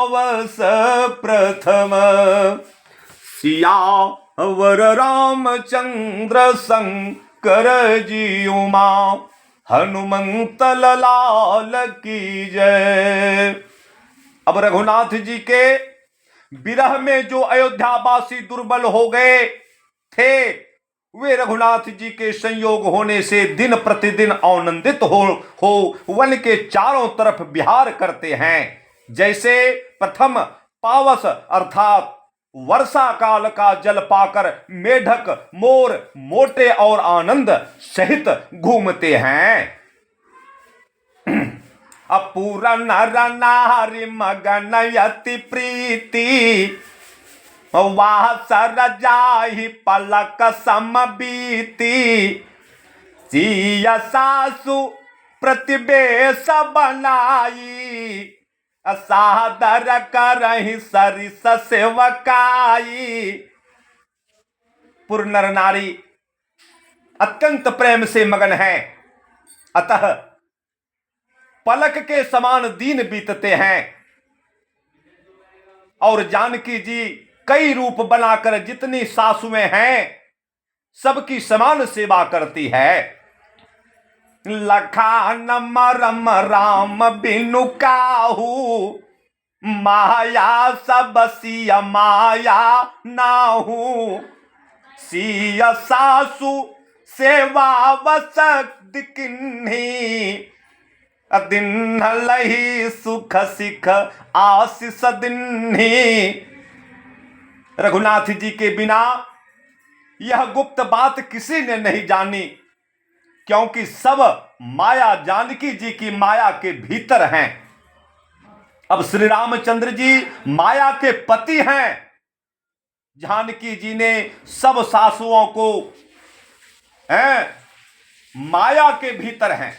पावस प्रथम। सियावर रामचंद्र शंकर जी उमा, हनुमंत लाल की जय। अब रघुनाथ जी के विरह में जो अयोध्यावासी दुर्बल हो गए थे, वे रघुनाथ जी के संयोग होने से दिन प्रतिदिन आनंदित हो वन के चारों तरफ विहार करते हैं। जैसे प्रथम पावस अर्थात वर्षा काल का जल पाकर मेढक मोर मोटे और आनंद सहित घूमते हैं। अपूरा नर नारी मगन यति प्रीति, वाह सर जाहि पलक सम बीती। सिया सासु प्रतिबेश बनाई, सादर करहि सरिस सेवकाई। पूर्ण नर नारी अत्यंत प्रेम से मगन है, अतः पलक के समान दिन बीतते हैं। और जानकी जी कई रूप बनाकर जितनी सासुएं हैं सबकी समान सेवा करती है। लखान मरम राम बिनु काहू, माया सब सिया माया नाहू। सिया सासु सेवा वसत किन्ही, दिन लही सुख सिख आशीष दिन्ही। रघुनाथ जी के बिना यह गुप्त बात किसी ने नहीं जानी, क्योंकि सब माया जानकी जी की माया के भीतर हैं। अब श्री रामचंद्र जी माया के पति हैं। जानकी जी ने सब सासुओं को माया के भीतर हैं,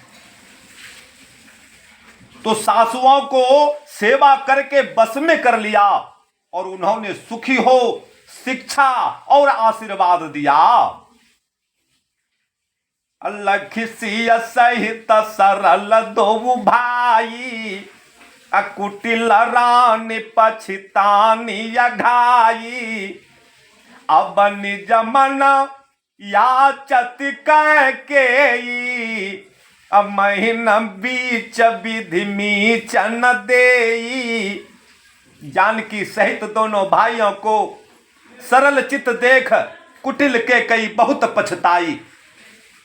तो सासुओं को सेवा करके बस में कर लिया और उन्होंने सुखी हो शिक्षा और आशीर्वाद दिया। लखिसिय सहित सरल दो भाई, अकुटिल रानी पछितानी घाई। अब निज मन याचत कैकेयी, महीन बीच विधि मीचन देई। जानकी सहित दोनों भाइयों को सरल चित देख कुटिल कैकेयी बहुत पछताई।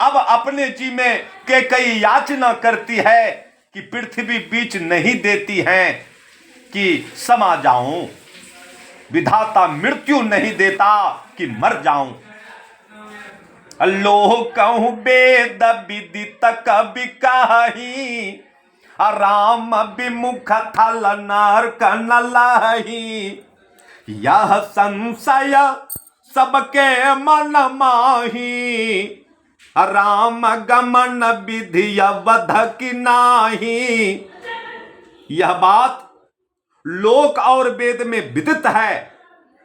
अब अपने जी में कैकेयी याचना करती है कि पृथ्वी बीच नहीं देती है कि समा जाऊं, विधाता मृत्यु नहीं देता कि मर जाऊं। लोह कहूं वेद विदित कवि कही, राम विमुख थल नरक न लही। यह संशय सबके मन माही, राम गमन विधि अवध की नाही। यह बात लोक और वेद में विदित है।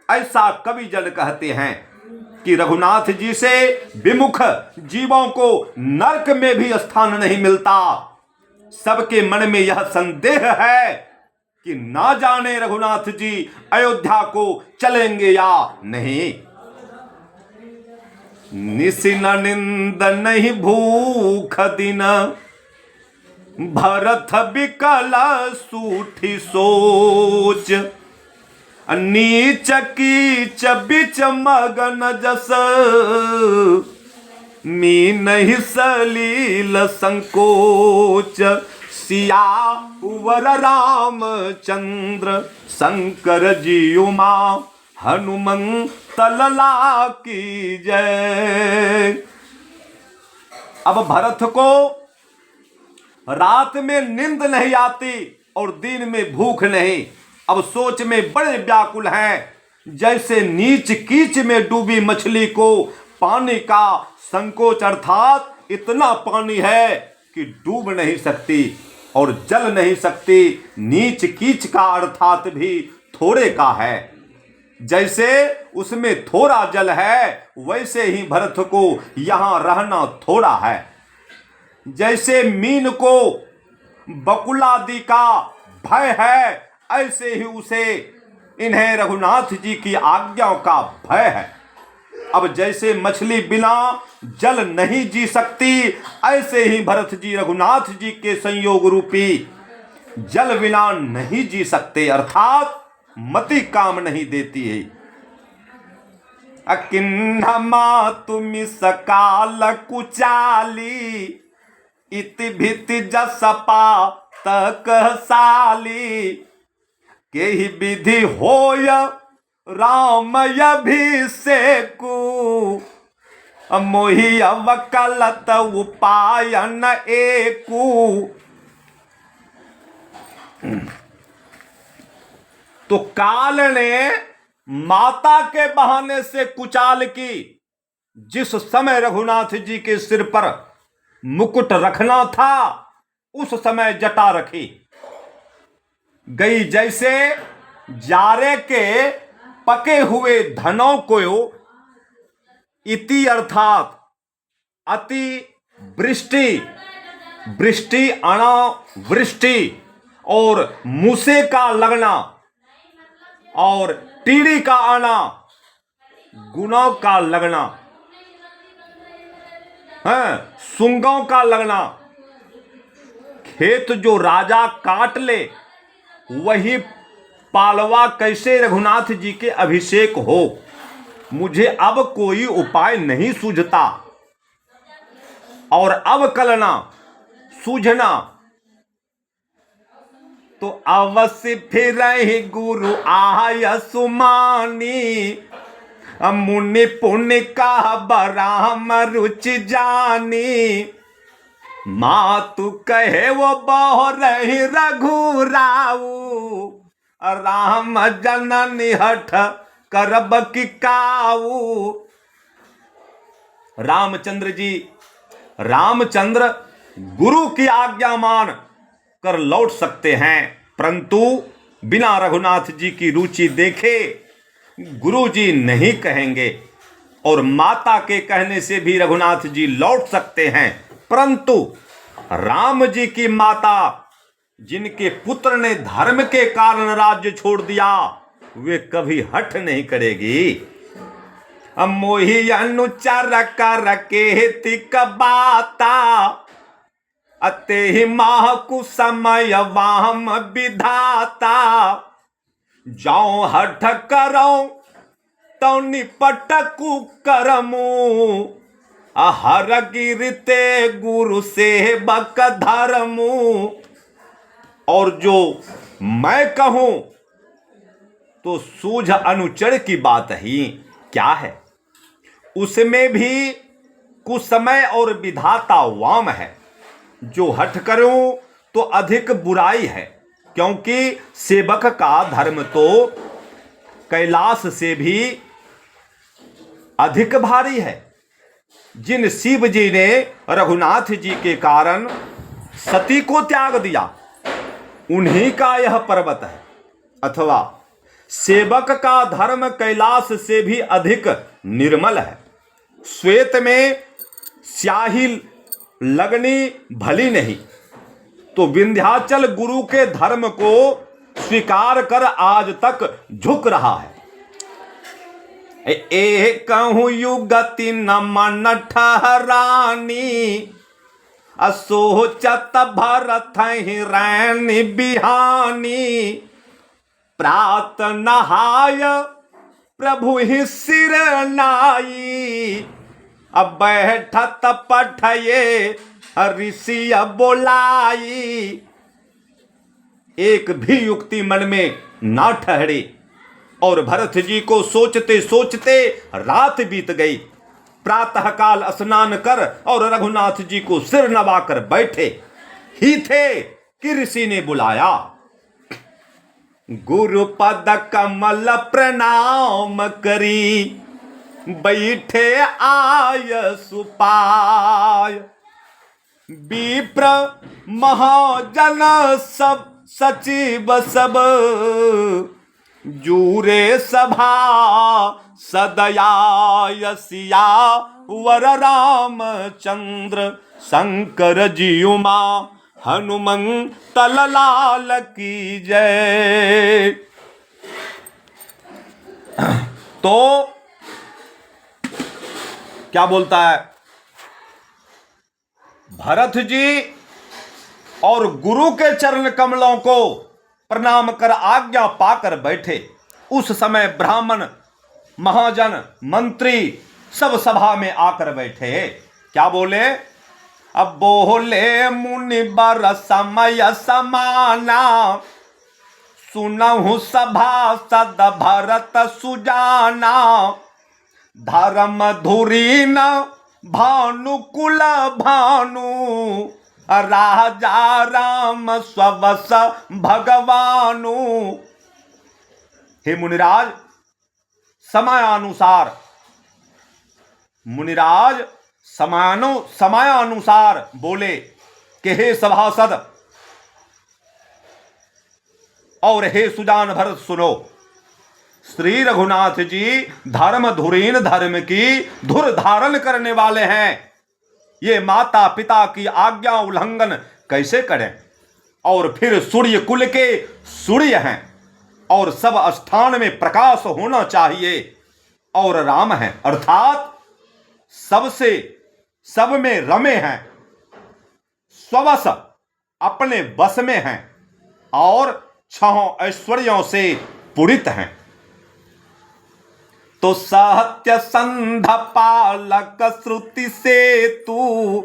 ऐसा कवि जन कहते हैं कि रघुनाथ जी से विमुख जीवों को नरक में भी स्थान नहीं मिलता। सबके मन में यह संदेह है कि ना जाने रघुनाथ जी अयोध्या को चलेंगे या नहीं। निसिन निंद नहीं भूख दिन, भरत बिकल सूठी सोच। नीच कीच बिच मगन जस, मी नहीं सलील संकोच। सियावर रामचंद्र शंकर जी उमा, हनुमंत लला की जय। अब भरत को रात में नींद नहीं आती और दिन में भूख नहीं। अब सोच में बड़े व्याकुल हैं, जैसे नीच कीच में डूबी मछली को पानी का संकोच अर्थात इतना पानी है कि डूब नहीं सकती और जल नहीं सकती। नीच कीच का अर्थात भी थोड़े का है। जैसे उसमें थोड़ा जल है, वैसे ही भरत को यहां रहना थोड़ा है। जैसे मीन को बकुलादि का भय है, ऐसे ही उसे इन्हें रघुनाथ जी की आज्ञाओं का भय है। अब जैसे मछली बिना जल नहीं जी सकती, ऐसे ही भरत जी रघुनाथ जी के संयोग रूपी जल बिना नहीं जी सकते, अर्थात मति काम नहीं देती है। अकिन्नमा तुमि सकाल कुचाली, इति भिति जसपा तक साली, के ही विधि होय राम अभिषेकु, मोहि अवकलत उपायन एकु। तो काल ने माता के बहाने से कुचाल की। जिस समय रघुनाथ जी के सिर पर मुकुट रखना था, उस समय जटा रखी गई। जैसे जारे के पके हुए धनों को इति अर्थात अति वृष्टि, वृष्टि अनावृष्टि और मूसे का लगना और टीड़ी का आना, गुणों का लगना है, सुंगों का लगना, खेत जो राजा काट ले वही पालवा कैसे रघुनाथ जी के अभिषेक हो। मुझे अब कोई उपाय नहीं सूझता और अब कलना सूझना तो अवश्य फिर गुरु आय सुमानी, मुनि पुण्य का बराम रुचि जानी, मातु कहे वो बहु रही रघुराऊ, राम जननी हठ करब की काऊ। रामचंद्र गुरु की आज्ञा मान कर लौट सकते हैं, परंतु बिना रघुनाथ जी की रुचि देखे गुरु जी नहीं कहेंगे। और माता के कहने से भी रघुनाथ जी लौट सकते हैं, परंतु राम जी की माता जिनके पुत्र ने धर्म के कारण राज्य छोड़ दिया, वे कभी हठ नहीं करेगी। मोहि अनुचर कर के तिक बाता, अते ही माह कु समय वाम विधाता, जाओ हठ करो तो निपट कु करमु, हर गिरते गुरु सेवक धर्मु। और जो मैं कहूं तो सूझ अनुचर की बात ही क्या है, उसमें भी कुछ समय और विधाता वाम है। जो हठ करूं तो अधिक बुराई है, क्योंकि सेवक का धर्म तो कैलाश से भी अधिक भारी है। जिन शिव जी ने रघुनाथ जी के कारण सती को त्याग दिया, उन्हीं का यह पर्वत है। अथवा सेवक का धर्म कैलाश से भी अधिक निर्मल है। श्वेत में स्याही लगनी भली नहीं, तो विंध्याचल गुरु के धर्म को स्वीकार कर आज तक झुक रहा है। एक युगति न मन ठहरानी, असोचत भरत ही रैन बिहानी, प्रात नहाय प्रभु ही सिर नाई, अब बैठत पठये ऋषि बोलाई। एक भी युक्ति मन में ना ठहरे और भरत जी को सोचते सोचते रात बीत गई। प्रातः काल स्नान कर और रघुनाथ जी को सिर नवाकर बैठे ही थे कि ऋषि ने बुलाया। गुरु पद कमल प्रणाम करी, बैठे आय सुपाय। विप्र महाजन सब सचिव सब, जूरे सभा सदया सिया वर रामचंद्र शंकर जी उमा हनुमंत लाल की जय। तो क्या बोलता है, भरत जी और गुरु के चरण कमलों को प्रणाम कर आज्ञा पाकर बैठे। उस समय ब्राह्मण, महाजन, मंत्री सब सभा में आकर बैठे। क्या बोले, अब बोले मुनि बर समय समाना, सुनहु सभासद भरत सुजाना, धर्म धुरीन भानुकुल भानु, राजा राम स्ववस भगवानु। हे मुनिराज, समयानुसार मुनिराज समयानुसार बोले कि हे सभासद और हे सुजान भरत सुनो, श्री रघुनाथ जी धर्म धुरीन, धर्म की धुर धारण करने वाले हैं। ये माता पिता की आज्ञा उल्लंघन कैसे करें, और फिर सूर्य कुल के सूर्य हैं और सब स्थान में प्रकाश होना चाहिए, और राम हैं अर्थात सबसे सब में रमे हैं, स्ववश अपने वश में हैं और छहों ऐश्वर्यों से पूरित हैं। तो सत्य संध पालक श्रुति से तू,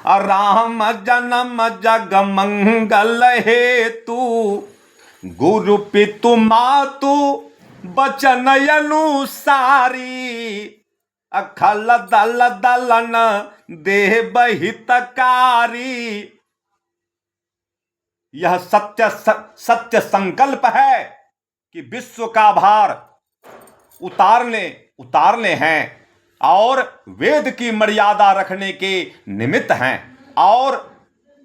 राम जन्म जग मंगल हेतु, गुरु पितु मातु बचन अनुसारी, अखल दल दलन देह हितकारी। यह सत्य संकल्प है कि विश्व का भार उतारने हैं और वेद की मर्यादा रखने के निमित्त हैं, और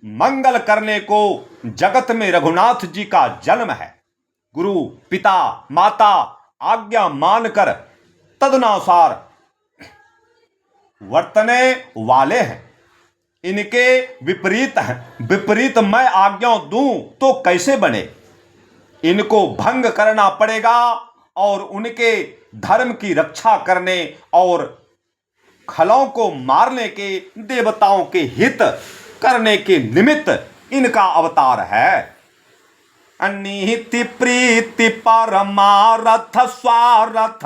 मंगल करने को जगत में रघुनाथ जी का जन्म है। गुरु पिता माता आज्ञा मानकर तदनुसार वर्तने वाले हैं। इनके विपरीत मैं आज्ञा दूं तो कैसे बने। इनको भंग करना पड़ेगा और उनके धर्म की रक्षा करने और खलों को मारने के, देवताओं के हित करने के निमित्त इनका अवतार है। अनिति प्रीति परमारथ स्वारथ,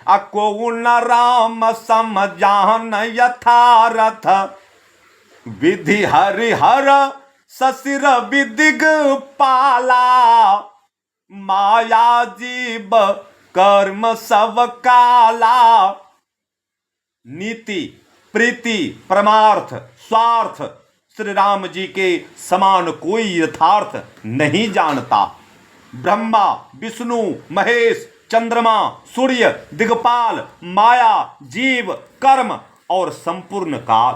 अको न राम समझान यथारथ, विधि हरिहर ससिर विदिग पाला, माया जीव कर्म सब काला। नीति प्रीति परमार्थ स्वार्थ श्री राम जी के समान कोई यथार्थ नहीं जानता। ब्रह्मा विष्णु महेश चंद्रमा सूर्य दिगपाल माया जीव कर्म और संपूर्ण काल,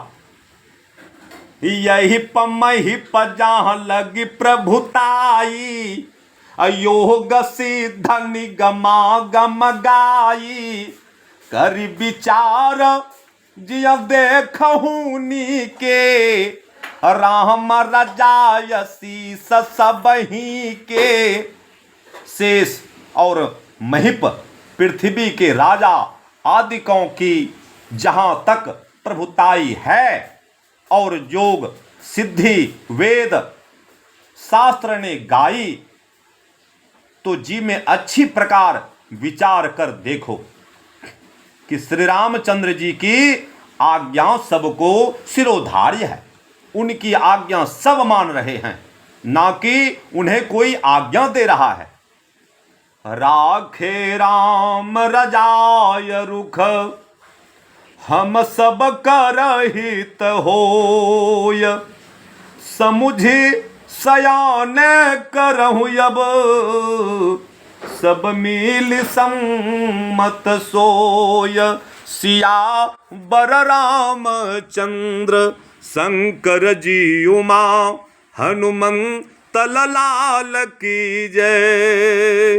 यही पमही पजाह लगी प्रभुताई, अयोग सिद्ध निगमागम गाई, करी विचार जिय देखहु नीके, राम रजाय शीस सबही के। शेष और महिप पृथ्वी के राजा आदिकों की जहां तक प्रभुताई है और योग सिद्धि वेद शास्त्र ने गाई, तो जी में अच्छी प्रकार विचार कर देखो कि श्री रामचंद्र जी की आज्ञा सबको सिरोधार्य है। उनकी आज्ञा सब मान रहे हैं, ना कि उन्हें कोई आज्ञा दे रहा है। राखे राम रजाय रुख, हम सब कर हित होय, समुझी सयान करहु अब, सब मिल सम्मत सोय। सिया बर रामचंद्र शंकर जी उमा, हनुमंत लाल की जय।